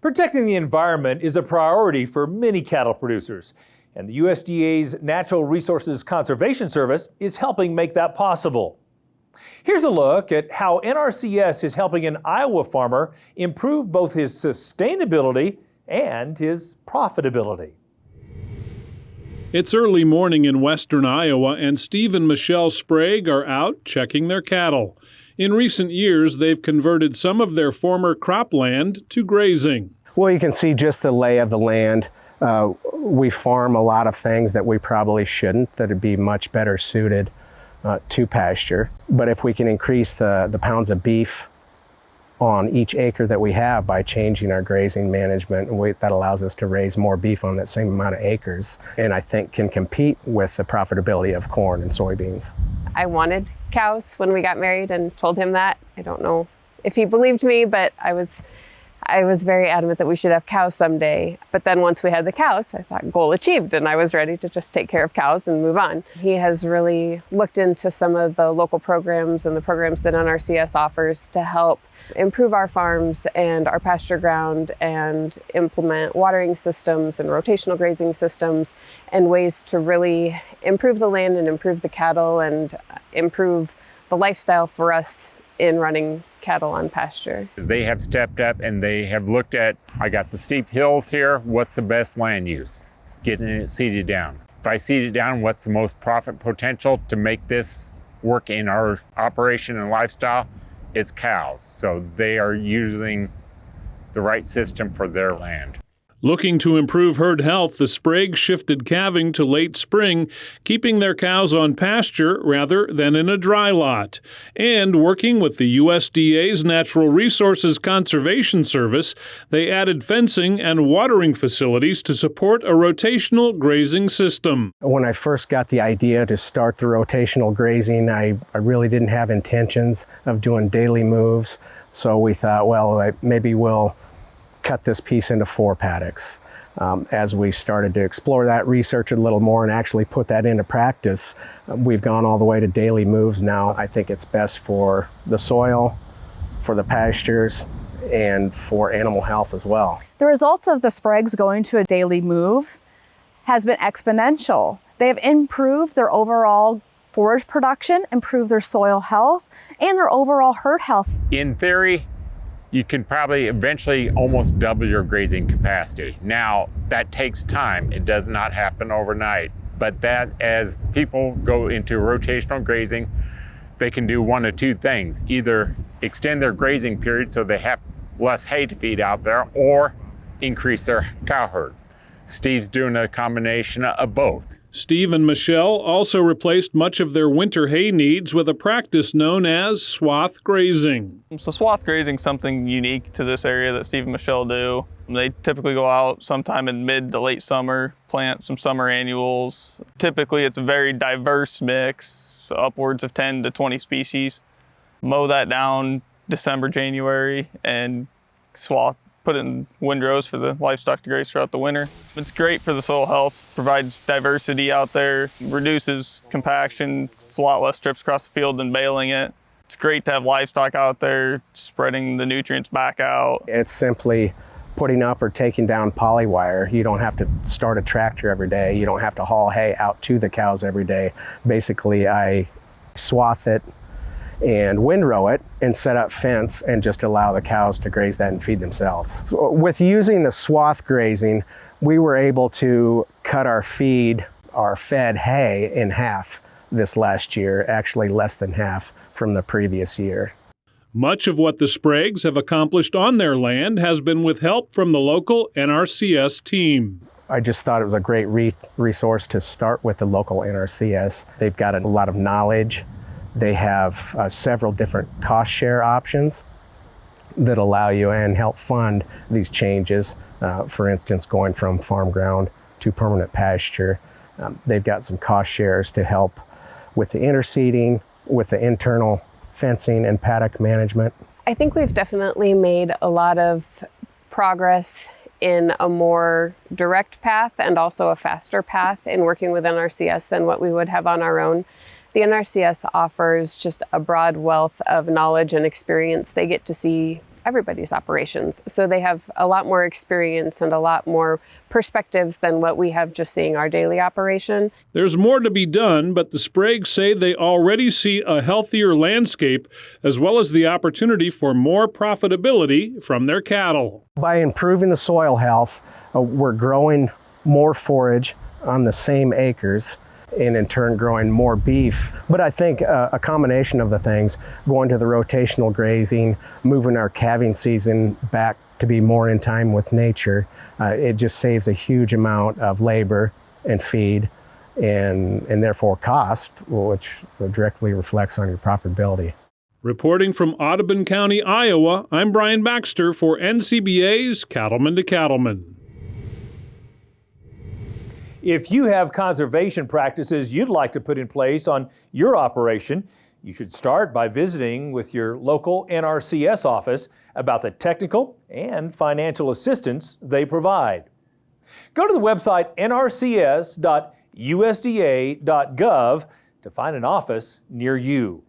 Protecting the environment is a priority for many cattle producers, and the USDA's Natural Resources Conservation Service is helping make that possible. Here's a look at how NRCS is helping an Iowa farmer improve both his sustainability and his profitability. It's early morning in western Iowa, and Steve and Michelle Sprague are out checking their cattle. In recent years, they've converted some of their former cropland to grazing. Well, you can see just the lay of the land. We farm a lot of things that we probably shouldn't, that would be much better suited to pasture. But if we can increase the pounds of beef on each acre that we have by changing our grazing management, that allows us to raise more beef on that same amount of acres, and I think can compete with the profitability of corn and soybeans. I wanted cows when we got married and told him that. I don't know if he believed me, but I was very adamant that we should have cows someday. But then once we had the cows, I thought goal achieved, and I was ready to just take care of cows and move on. He has really looked into some of the local programs and the programs that NRCS offers to help improve our farms and our pasture ground and implement watering systems and rotational grazing systems and ways to really improve the land and improve the cattle and improve the lifestyle for us in running cattle on pasture. They have stepped up and they have looked at, I got the steep hills here, what's the best land use? It's getting it seeded down. If I seed it down, what's the most profit potential to make this work in our operation and lifestyle? It's cows. So they are using the right system for their land. Looking to improve herd health, the Spragues shifted calving to late spring, keeping their cows on pasture rather than in a dry lot. And working with the USDA's Natural Resources Conservation Service, they added fencing and watering facilities to support a rotational grazing system. When I first got the idea to start the rotational grazing, I really didn't have intentions of doing daily moves. So we thought, well, maybe we'll cut this piece into 4 paddocks. As we started to explore that, research it a little more, and actually put that into practice, we've gone all the way to daily moves now. I think it's best for the soil, for the pastures, and for animal health as well. The results of the Spragues going to a daily move has been exponential. They have improved their overall forage production, improved their soil health, and their overall herd health. In theory, you can probably eventually almost double your grazing capacity. Now, that takes time. It does not happen overnight. But that, as people go into rotational grazing, they can do one of 2 things. Either extend their grazing period so they have less hay to feed out there, or increase their cow herd. Steve's doing a combination of both. Steve and Michelle also replaced much of their winter hay needs with a practice known as swath grazing. So swath grazing is something unique to this area that Steve and Michelle do. They typically go out sometime in mid to late summer, plant some summer annuals. Typically it's a very diverse mix, upwards of 10 to 20 species. Mow that down December, January, and swath, put it in windrows for the livestock to graze throughout the winter. It's great for the soil health, provides diversity out there, reduces compaction. It's a lot less trips across the field than baling it. It's great to have livestock out there, spreading the nutrients back out. It's simply putting up or taking down poly wire. You don't have to start a tractor every day. You don't have to haul hay out to the cows every day. Basically, I swath it and windrow it and set up fence and just allow the cows to graze that and feed themselves. So with using the swath grazing, we were able to cut our fed hay in half this last year, actually less than half from the previous year. Much of what the Spragues have accomplished on their land has been with help from the local NRCS team. I just thought it was a great resource to start with the local NRCS. They've got a lot of knowledge. They have several different cost share options that allow you and help fund these changes. For instance, going from farm ground to permanent pasture. They've got some cost shares to help with the interseeding, with the internal fencing and paddock management. I think we've definitely made a lot of progress in a more direct path and also a faster path in working with NRCS than what we would have on our own. The NRCS offers just a broad wealth of knowledge and experience. They get to see everybody's operations. So they have a lot more experience and a lot more perspectives than what we have just seeing our daily operation. There's more to be done, but the Spragues say they already see a healthier landscape as well as the opportunity for more profitability from their cattle. By improving the soil health, we're growing more forage on the same acres, and in turn growing more beef. But I think a combination of the things, going to the rotational grazing, moving our calving season back to be more in time with nature, it just saves a huge amount of labor and feed and therefore cost, which directly reflects on your profitability. Reporting from Audubon County, Iowa, I'm Brian Baxter for NCBA's Cattleman to Cattleman. If you have conservation practices you'd like to put in place on your operation, you should start by visiting with your local NRCS office about the technical and financial assistance they provide. Go to the website nrcs.usda.gov to find an office near you.